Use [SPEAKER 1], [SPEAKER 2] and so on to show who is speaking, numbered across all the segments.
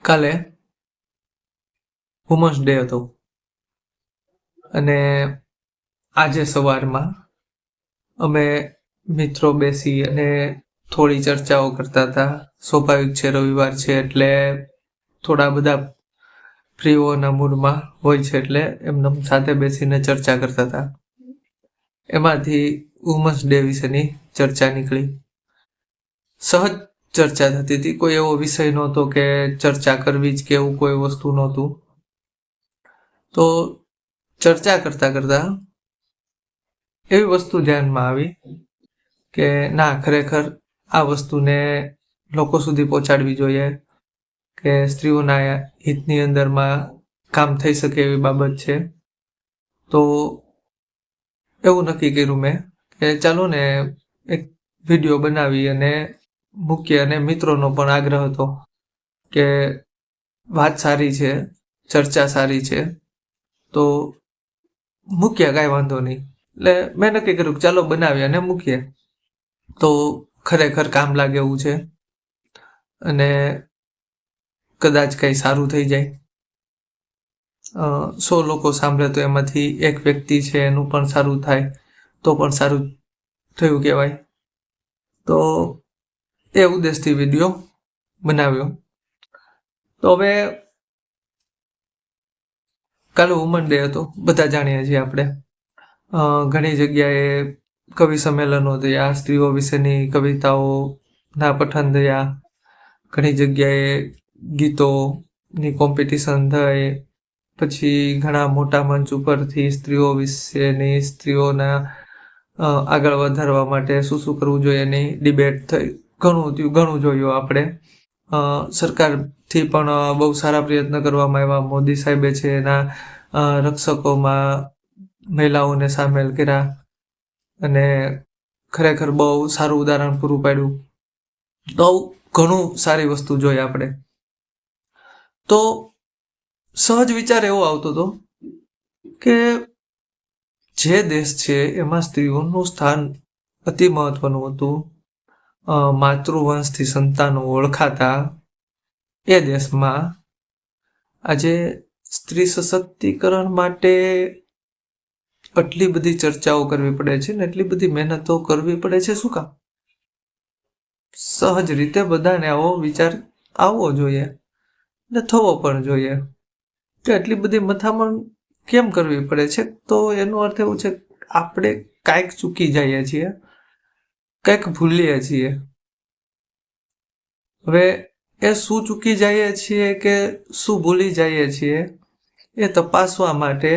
[SPEAKER 1] કાલે women's day હતો અને આજે સવારમાં અમે મિત્રો બેસી અને થોડી ચર્ચાઓ કરતા હતા. સ્વાભાવિક છે, રવિવાર છે એટલે થોડા બધા ફ્રીઓના મૂડમાં હોય છે એટલે એમને સાથે બેસીને ચર્ચા કરતા હતા. એમાંથી વુમન્સ ડે વિશેની ચર્ચા નીકળી. સહજ ચર્ચા થતી હતી. કોઈ એવો વિષય નહોતો કે ચર્ચા કરવી જ કે એવું કોઈ વસ્તુ નહોતું. તો ચર્ચા કરતા કરતા એવી વસ્તુ ધ્યાનમાં આવી કે ના, ખરેખર આ વસ્તુને લોકો સુધી પહોંચાડવી જોઈએ કે સ્ત્રીઓના હિતની અંદરમાં કામ થઈ શકે એવી બાબત છે. તો એવું નક્કી કર્યું મેં કે ચાલો ને એક વિડીયો બનાવી અને મૂકીએ. અને મિત્રોનો પણ આગ્રહ હતો કે વાત સારી છે, ચર્ચા સારી છે, તો મૂકીએ, કાંઈ વાંધો નહીં. એટલે મેં નક્કી કર્યું કે ચાલો બનાવીએ અને મૂકીએ. તો ખરેખર કામ લાગે એવું છે અને કદાચ કંઈ સારું થઈ જાય. 100 લોકો સાંભળે તો એમાંથી એક વ્યક્તિ છે એનું પણ સારું થાય તો પણ સારું થયું કહેવાય. તો એ ઉદ્દેશથી વિડીયો બનાવ્યો. તો હવે કાલે વુમન ડે હતો, બધા જાણીએ છીએ આપણે. ઘણી જગ્યાએ કવિ સંમેલનો થયા, સ્ત્રીઓ વિશેની કવિતાઓના પઠન થયા, ઘણી જગ્યાએ ગીતોની કોમ્પિટિશન થઈ, પછી ઘણા મોટા મંચ ઉપરથી સ્ત્રીઓ વિશેની, સ્ત્રીઓના આગળ વધારવા માટે શું શું કરવું જોઈએ એની ડિબેટ થઈ. ઘણું જોયું આપણે. સરકારથી પણ બહુ સારા પ્રયત્ન કરવામાં આવ્યા. મોદી સાહેબે છે એના રક્ષકોમાં મહિલાઓને સામેલ કર્યા અને ખરેખર બહુ સારું ઉદાહરણ પૂરું પાડ્યું. તો ઘણું સારી વસ્તુ જોઈ આપણે. તો સહજ વિચાર એવો આવતો હતો કે જે દેશ છે એમાં સ્ત્રીઓનું સ્થાન અતિ મહત્વનું હતું. માતૃવંશથી સંતાનો ઓળખાતા એ દેશમાં આજે સ્ત્રી સશક્તિકરણ માટે આટલી બધી ચર્ચાઓ કરવી પડે છે ને એટલી બધી મહેનતો કરવી પડે છે. શું કામ? સહજ રીતે બધાને આવો વિચાર આવવો જોઈએ ને થવો પણ જોઈએ કે આટલી બધી મથામણ કેમ કરવી પડે છે. તો એનો અર્થ એવું છે આપણે કાંઈક ચૂકી જઈએ છીએ, કંઈક ભૂલીએ છીએ. હવે એ શું ચૂકી જઈએ છીએ કે શું ભૂલી જઈએ છીએ એ તપાસવા માટે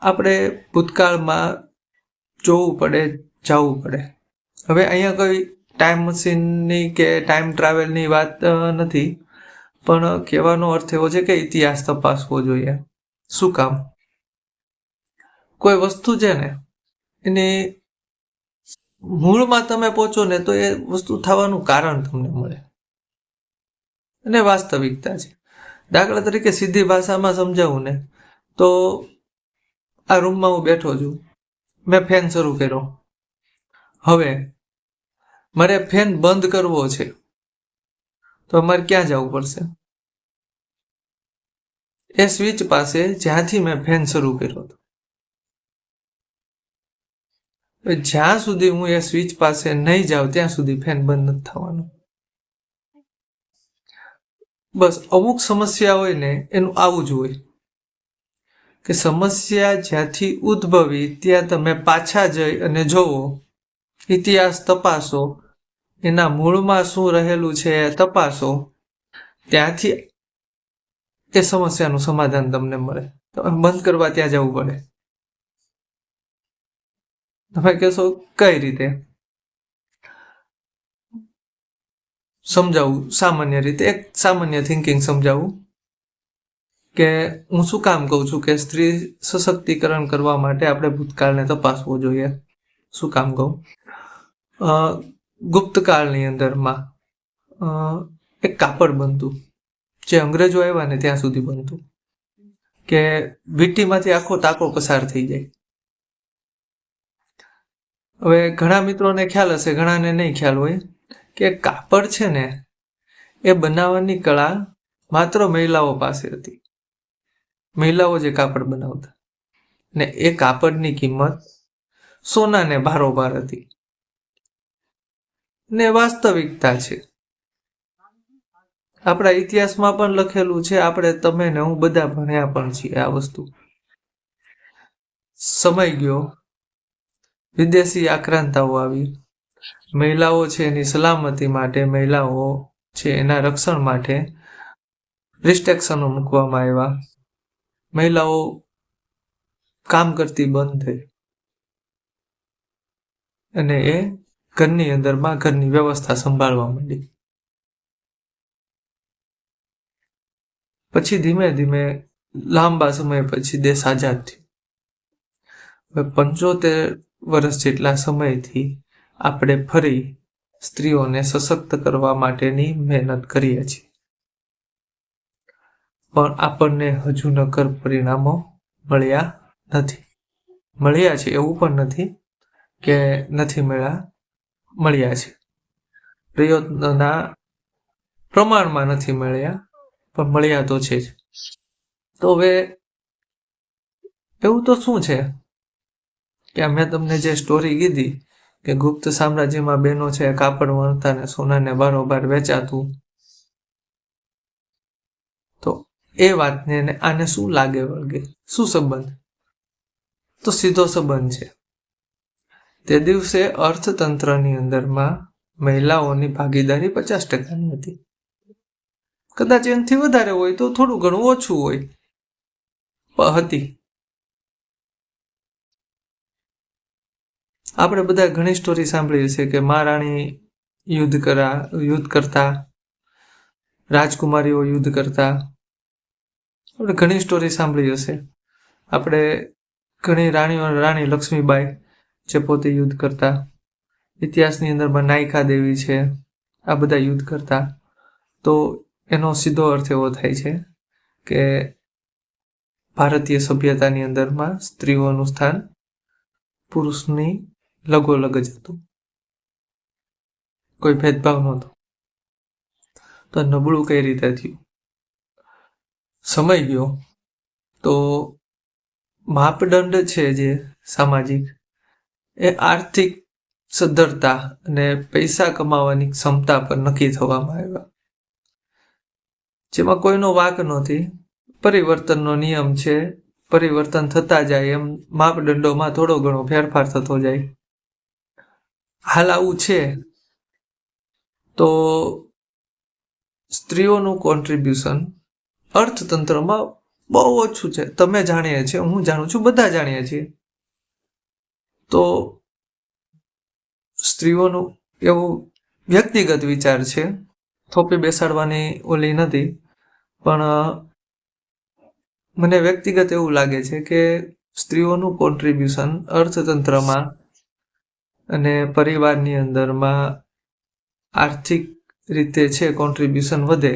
[SPEAKER 1] આપણે ભૂતકાળમાં જોવું પડે, જવું પડે. હવે અહીંયા કોઈ ટાઈમ મશીનની કે ટાઈમ ટ્રાવેલની વાત નથી, પણ કહેવાનો અર્થ એવો છે કે ઇતિહાસ તપાસવો જોઈએ. શું કામ? કોઈ વસ્તુ છે ને એની મૂળમાં તમે પહોંચો ને તો એ વસ્તુ થવાનું કારણ તમને મળે અને વાસ્તવિકતા છે. દાખલા તરીકે સીધી ભાષામાં સમજાવું ને તો આ રૂમમાં હું બેઠો છું, મેં ફેન શરૂ કર્યો. હવે મારે ફેન બંધ કરવો છે તો મારે ક્યાં જવું પડશે? એ સ્વિચ પાસે જ્યાંથી મેં ફેન શરૂ કર્યો હતો. જ્યાં સુધી હું એ સ્વિચ પાસે નહીં જાઉં ત્યાં સુધી ફેન બંધ નથી થવાનું. બસ અમુક સમસ્યા હોય ને એનું આવું જ હોય કે સમસ્યા જ્યાંથી ઉદ્ભવી ત્યાં તમે પાછા જઈ અને જોવો, ઇતિહાસ તપાસો, એના મૂળમાં શું રહેલું છે તપાસો, ત્યાંથી એ સમસ્યાનું સમાધાન તમને મળે. તમે બંધ કરવા ત્યાં જવું પડે. તમે કહેશો કઈ રીતે? સમજાવું સામાન્ય રીતે, એક સામાન્ય થિંકિંગ સમજાવું કે હું શું કામ કહું છું કે સ્ત્રી સશક્તિકરણ કરવા માટે આપણે ભૂતકાળને તપાસવો જોઈએ. શું કામ કહું? ગુપ્તકાળની અંદરમાં એક કાપડ બનતું, જે અંગ્રેજો આવ્યા ને ત્યાં સુધી બનતું, કે વીંટીમાંથી આખો ટાંકો પસાર થઈ જાય. હવે ઘણા મિત્રોને ખ્યાલ હશે, ઘણાને નહીં ખ્યાલ હોય કે કાપડ છે ને એ બનાવવાની કળા માત્ર મહિલાઓ પાસે હતી. મહિલાઓ જે કાપડ બનાવતા, ને એ કાપડની કિંમત સોનાને ભારોભાર હતી. ને વાસ્તવિકતા છે, આપણા ઇતિહાસમાં પણ લખેલું છે. આપણે તમે ને હું બધા ભણ્યા પણ છીએ આ વસ્તુ. સમય ગયો, વિદેશી આક્રાંતાઓ આવી, મહિલાઓ છે એની સલામતી માટે, મહિલાઓ છે એના રક્ષણ માટે રિસ્ટ્રિક્શનો મૂકવામાં આવ્યા. મહિલાઓ કામ કરતી બંધ થઈ અને એ ઘરની અંદરમાં ઘરની વ્યવસ્થા સંભાળવા માંડી. પછી ધીમે ધીમે લાંબા સમય પછી દેશ આઝાદ થયો. 75 વર્ષ જેટલા સમયથી આપણે ફરી સ્ત્રીઓને સશક્ત કરવા માટેની મહેનત કરીએ છીએ, પણ આપણને હજુ નક્કર પરિણામો મળ્યા નથી. મળ્યા છે એવું પણ નથી કે નથી મળ્યા છે. પ્રયત્નના પ્રમાણમાં નથી મળ્યા, પણ મળ્યા તો છે જ. તો હવે એવું તો શું છે કે મેં તમને જે સ્ટોરી કીધી કે ગુપ્ત સામ્રાજ્યમાં બહેનો છે કાપડ વણતા ને સોનાને બારોબાર વેચાતું, તો એ વાતને આને શું લાગે વળગે, શું સંબંધ? તો સીધો સંબંધ છે. તે દિવસે અર્થતંત્રની અંદરમાં મહિલાઓની ભાગીદારી 50%ની હતી. કદાચ એનાથી વધારે હોય તો થોડું ઘણું ઓછું હોય, પણ હતી. આપણે બધા ઘણી સ્ટોરી સાંભળી છે કે મહારાણી યુદ્ધ કરતા, રાજકુમારીઓ યુદ્ધ કરતા. આપણે ઘણી સ્ટોરી સાંભળી હશે. આપણે ઘણી રાણી લક્ષ્મીબાઈ જે પોતે યુદ્ધ કરતા. ઇતિહાસની અંદરમાં નાયકા દેવી છે, આ બધા યુદ્ધ કરતા. તો એનો સીધો અર્થ એવો થાય છે કે ભારતીય સભ્યતાની અંદરમાં સ્ત્રીઓનું સ્થાન પુરુષની લગોલગ જ હતું, કોઈ ભેદભાવ નહોતો. તો નબળું કઈ રીતે થયું? સમય ગયો તો માપદંડ છે જે સામાજિક, એ આર્થિક સદ્ધરતા અને પૈસા કમાવાની ક્ષમતા પર નક્કી થવામાં આવ્યા, જેમાં કોઈનો વાંક નથી. પરિવર્તનનો નિયમ છે, પરિવર્તન થતા જાય એમ માપદંડોમાં થોડો ઘણો ફેરફાર થતો જાય. હાલ આવું છે તો સ્ત્રીઓનું કોન્ટ્રીબ્યુશન અર્થતંત્રમાં બહુ ઓછું છે. તમે જાણીએ છીએ, હું જાણું છું, બધા જાણીએ છીએ. તો સ્ત્રીઓનું એવું વ્યક્તિગત વિચાર છે, થોપી બેસાડવાની ઓલી નથી, પણ મને વ્યક્તિગત એવું લાગે છે કે સ્ત્રીઓનું કોન્ટ્રીબ્યુશન અર્થતંત્રમાં અને પરિવારની અંદરમાં આર્થિક રીતે છે કોન્ટ્રીબ્યુશન વધે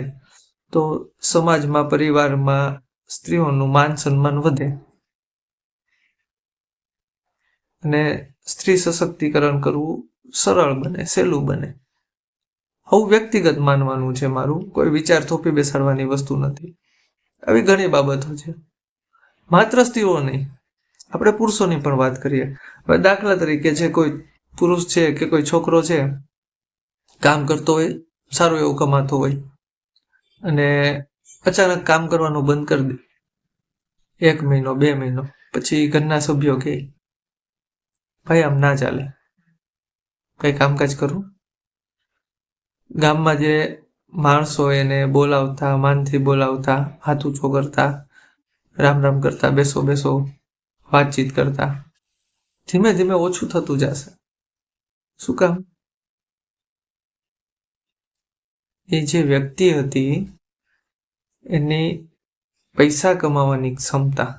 [SPEAKER 1] તો સમાજમાં, પરિવારમાં સ્ત્રીઓનું માન સન્માન વધે અને સ્ત્રી સશક્તિકરણ કરવું સરળ બને, સહેલું બને. આવું વ્યક્તિગત માનવાનું છે મારું, કોઈ વિચાર થોપી બેસાડવાની વસ્તુ નથી. આવી ઘણી બાબતો છે, માત્ર સ્ત્રીઓ નહીં, આપણે પુરુષોની પણ વાત કરીએ. હવે દાખલા તરીકે જે કોઈ પુરુષ છે કે કોઈ છોકરો છે, કામ કરતો હોય, સારું એવું કમાતો હોય, અને અચાનક કામ કરવાનું બંધ કરી દે, 1 મહિનો 2 મહિનો પછી ઘરના સભ્યો કહે, ભાઈ આમ ના ચાલે, કઈ કામકાજ કરવું. ગામમાં જે માણસો એને બોલાવતા, માનથી બોલાવતા, હાથ ઊંચો કરતા, રામ રામ કરતા, બેસો બેસો, વાતચીત કરતા, ધીમે ધીમે ઓછું થતું જશે. શું કામ? એ જે વ્યક્તિ હતી એની પૈસા કમાવાની ક્ષમતા,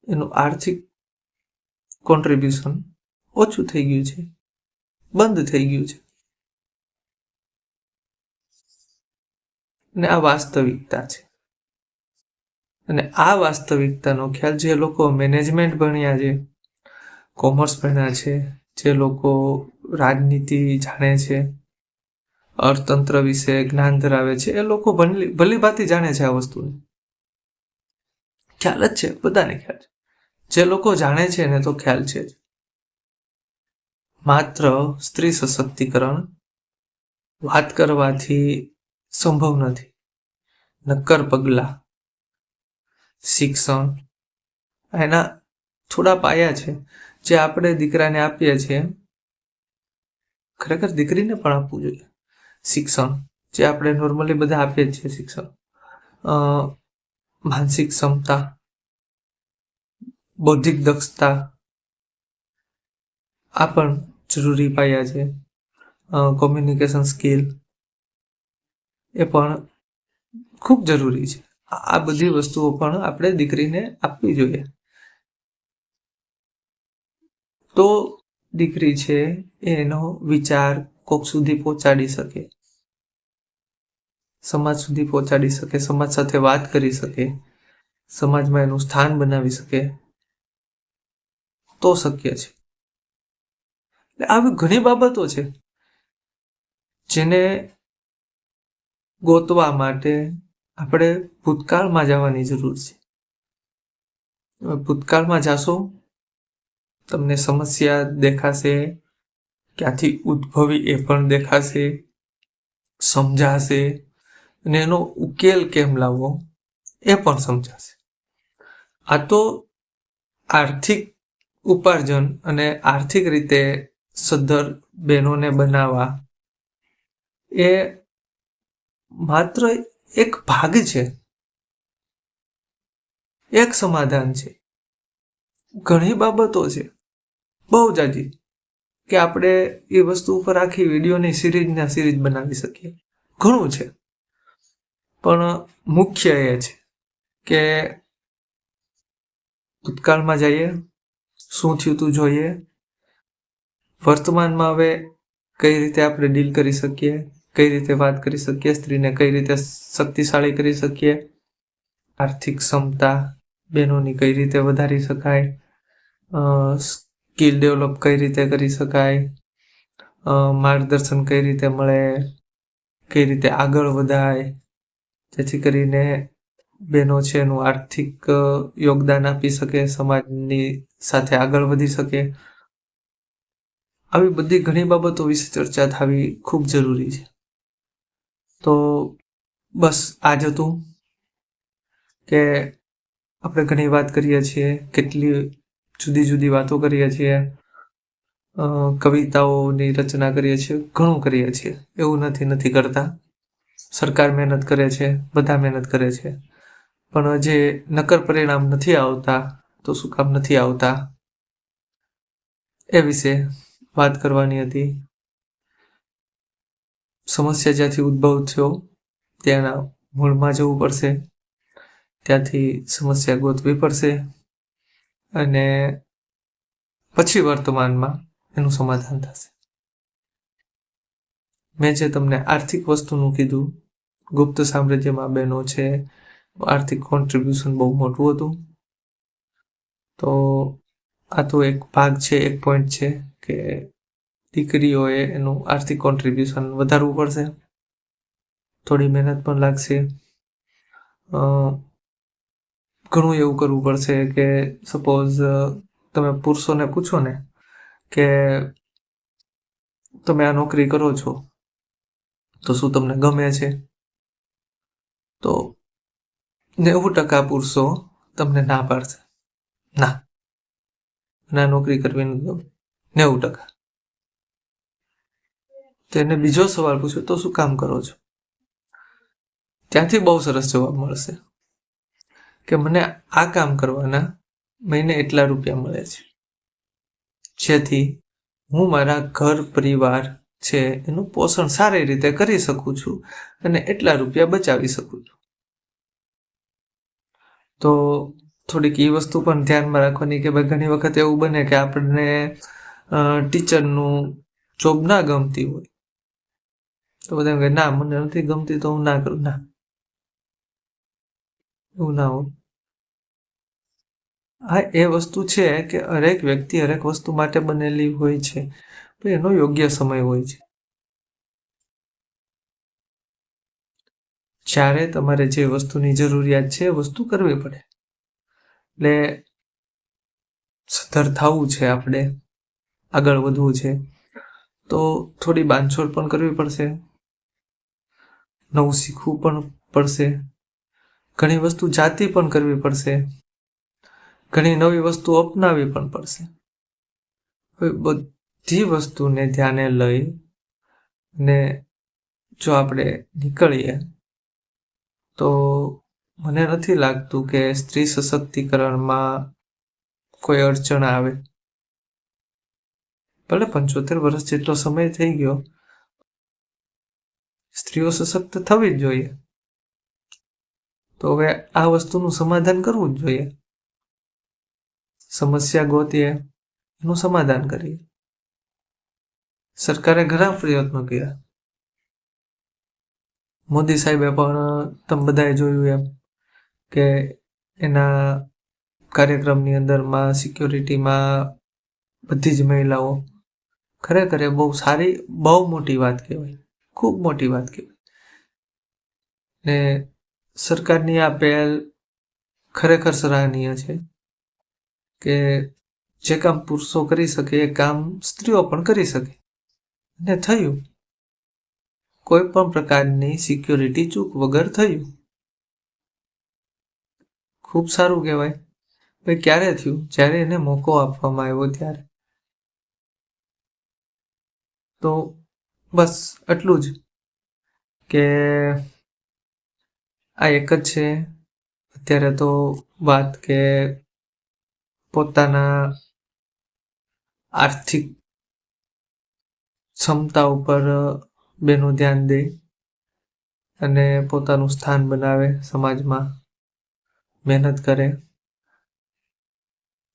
[SPEAKER 1] એનું આર્થિક કોન્ટ્રીબ્યુશન ઓછું થઈ ગયું છે, બંધ થઈ ગયું છે. અને આ વાસ્તવિકતા છે. અને આ વાસ્તવિકતાનો ખ્યાલ જે લોકો મેનેજમેન્ટ ભણ્યા છે, કોમર્સ ભણ્યા છે, જે લોકો રાજનીતિ જાણે છે, અર્થતંત્ર વિશે જ્ઞાન ધરાવે છે એ લોકો ભલી ભાંતિ જાણે છે આ વસ્તુને, ખ્યાલ જ છે, બધાને ખ્યાલ છે. જે લોકો જાણે છે એને તો ખ્યાલ છે જ. માત્ર સ્ત્રી સશક્તિકરણ વાત કરવાથી સંભવ નથી. નક્કર પગલા, શિક્ષણ, એના થોડા પાયા છે જે આપણે દીકરાને આપીએ છીએ, ખરેખર દીકરીને પણ આપવું જોઈએ. શિક્ષણ જે આપણે નોર્મલી બધા આપીએ છીએ, શિક્ષણ, માનસિક ક્ષમતા, બૌદ્ધિક દક્ષતા, આ પણ જરૂરી પાયા છે. કોમ્યુનિકેશન સ્કિલ એ પણ ખૂબ જરૂરી છે. આ બધી વસ્તુઓ પણ આપણે દીકરીને આપવી જોઈએ. તો દીકરી છે એનો વિચાર કોક સુધી પહોંચાડી શકે, સમાજ સુધી પહોંચાડી શકે, સમાજ સાથે વાત કરી શકે, સમાજમાં એનું સ્થાન બનાવી શકે, તો શક્ય છે. આવી ઘણી બાબતો છે જેને ગોતવા માટે આપણે ભૂતકાળમાં જવાની જરૂર છે. ભૂતકાળમાં જાશો, તમને સમસ્યા દેખાશે, ક્યાંથી ઉદ્ભવી એ પણ દેખાશે, સમજાશે, અને એનો ઉકેલ કેમ લાવવો એ પણ સમજાશે. આ તો આર્થિક ઉપાર્જન અને આર્થિક રીતે સદ્ધર બહેનોને બનાવવા એ માત્ર એક ભાગ છે, એક સમાધાન છે. ઘણી બાબતો છે, બહુ જાજી, કે આપણે એ વસ્તુ ઉપર આખી વિડીયોની સિરીઝ બનાવી શકીએ. ઘણું છે, પણ મુખ્ય એ છે કે ભૂતકાળમાં જઈએ, શું થયું તું જોઈએ, વર્તમાનમાં હવે કઈ રીતે આપણે ડીલ કરી શકીએ, કઈ રીતે વાત કરી શકીએ, સ્ત્રીને કઈ રીતે શક્તિશાળી કરી શકીએ, આર્થિક ક્ષમતા બહેનોની કઈ રીતે વધારી શકાય, સ્કિલ ડેવલપ કઈ રીતે કરી શકાય, માર્ગદર્શન કઈ રીતે મળે, કઈ રીતે આગળ વધાય, જેથી કરીને બહેનો છે એનું આર્થિક યોગદાન આપી શકે, સમાજની સાથે આગળ વધી શકે. આવી બધી ઘણી બાબતો વિશે ચર્ચા થવી ખૂબ જરૂરી છે. તો બસ આ જ હતું કે આપણે ઘણી વાત કરીએ છીએ, કેટલી જુદી જુદી વાતો કરીએ છીએ, કવિતાઓની રચના કરીએ છીએ, ઘણું કરીએ છીએ. એવું નથી કરતા. સરકાર મહેનત કરે છે, બધા મહેનત કરે છે, પણ જે નક્કર પરિણામ નથી આવતા, તો શું કામ નથી આવતા એ વિશે વાત કરવાની હતી. સમસ્યા જ્યાંથી ઉદ્ભવ થયો ત્યાંના મૂળમાં જવું પડશે, ત્યાંથી સમસ્યા ગોતવી પડશે, અને પછી વર્તમાનમાં એનું સમાધાન થશે. મેં જે તમને આર્થિક વસ્તુનું કીધું, ગુપ્ત સામ્રાજ્યમાં બહેનો છે, આર્થિક કોન્ટ્રીબ્યુશન બહુ મોટું હતું. તો આ તો એક ભાગ છે, એક પોઈન્ટ છે કે દીકરીઓએ એનું આર્થિક કોન્ટ્રીબ્યુશન વધારવું પડશે, થોડી મહેનત પણ લાગશે. ઘણું એવું કરવું પડશે કે સપોઝ તમે પુરુષોને પૂછો ને કે તમે આ નોકરી કરો છો તો શું તમને ગમે છે, તો 90% પુરુષો તમને ના પાડશે, ના, ના નોકરી કરવી નથી ગમે, 90%. તેને બીજો સવાલ પૂછ્યો, તો શું કામ કરો છો? ત્યાંથી બહુ સરસ જવાબ મળશે કે મને આ કામ કરવાના મહિને એટલા રૂપિયા મળે છે, જેથી હું મારા ઘર પરિવાર છે એનું પોષણ સારી રીતે કરી શકું છું અને એટલા રૂપિયા બચાવી શકું છું. તો થોડીક એ વસ્તુ પણ ધ્યાનમાં રાખવાની કે ભાઈ ઘણી વખત એવું બને કે આપણને ટીચરનું જોબ ના ગમતી હોય, તો બધા એમ કહે ના મને નથી ગમતી તો હું ના કરું. ના, એવું ના હોય. હા, એ વસ્તુ છે કે હરેક વ્યક્તિ હરેક વસ્તુ માટે બનેલી હોય છે, પણ એનો યોગ્ય સમય હોય છે. જ્યારે તમારે જે વસ્તુની જરૂરિયાત છે એ વસ્તુ કરવી પડે. એટલે સધર થવું છે, આપણે આગળ વધવું છે, તો થોડી બાંધછોડ પણ કરવી પડશે, નવું શીખવું પણ પડશે, ઘણી વસ્તુ જાતે પણ કરવી પડશે, ઘણી નવી વસ્તુ અપનાવવી પણ પડશે. બધી વસ્તુને ધ્યાને લઈ ને જો આપણે નીકળીએ તો મને નથી લાગતું કે સ્ત્રી સશક્તિકરણમાં કોઈ અડચણ આવે. ભલે 75 વર્ષ જેટલો સમય થઈ ગયો, સ્ત્રીઓ સશક્ત થવી જ જોઈએ. તો હવે આ વસ્તુનું સમાધાન કરવું જ જોઈએ. સમસ્યા ગોતીએ, એનું સમાધાન કરીએ. સરકારે ઘણા પ્રયત્નો કર્યા. મોદી સાહેબે પણ તમે બધાએ જોયું એમ કે એના કાર્યક્રમની અંદરમાં સિક્યોરિટીમાં બધી જ મહિલાઓ, ખરેખર બહુ સારી, બહુ મોટી વાત કહેવાય, ખૂબ મોટી વાત કહેવાય. ને સરકારની આ પહેલ ખરેખર સરાહનીય છે કે જે કામ પુરુષો કરી શકે એ કામ સ્ત્રીઓ પણ કરી શકે. અને થયું, કોઈ પણ પ્રકારની સિક્યોરિટી ચૂક વગર થયું. ખૂબ સારું કહેવાય. ભાઈ ક્યારે થયું? જ્યારે એને મોકો આપવામાં આવ્યો ત્યારે. તો બસ એટલું જ કે આ એક જ છે અત્યારે તો વાત કે પોતાના આર્થિક ક્ષમતા ઉપર બેનું ધ્યાન દે અને પોતાનું સ્થાન બનાવે સમાજમાં, મહેનત કરે,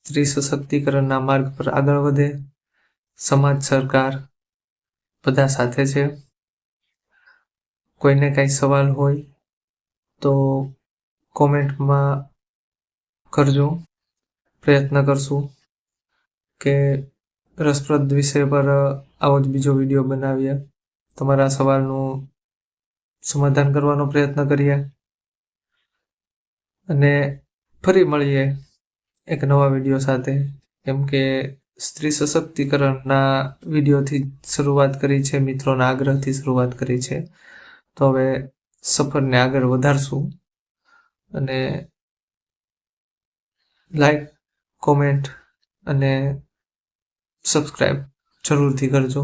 [SPEAKER 1] સ્ત્રી સશક્તિકરણના માર્ગ પર આગળ વધે. સમાજ, સરકાર બધા સાથે છે. કોઈને કાંઈ સવાલ હોય તો કોમેન્ટમાં કરજો. પ્રયત્ન કરશું કે રસપ્રદ વિષય પર આવો જ બીજો વિડીયો બનાવીએ, તમારા સવાલનું સમાધાન કરવાનો પ્રયત્ન કરીએ અને ફરી મળીએ એક નવા વિડીયો સાથે. કેમ કે સ્ત્રી સશક્તિકરણના વિડીયોથી શરૂઆત કરી છે, મિત્રોના આગ્રહથી શરૂઆત કરી છે. તો હવે સફરને આગળ વધારશું અને લાઈક, કોમેન્ટ અને સબસ્ક્રાઈબ જરૂરથી કરજો.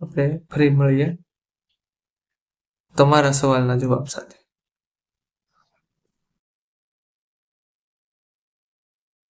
[SPEAKER 1] આપણે ફરી મળીએ તમારા સવાલના જવાબ સાથે.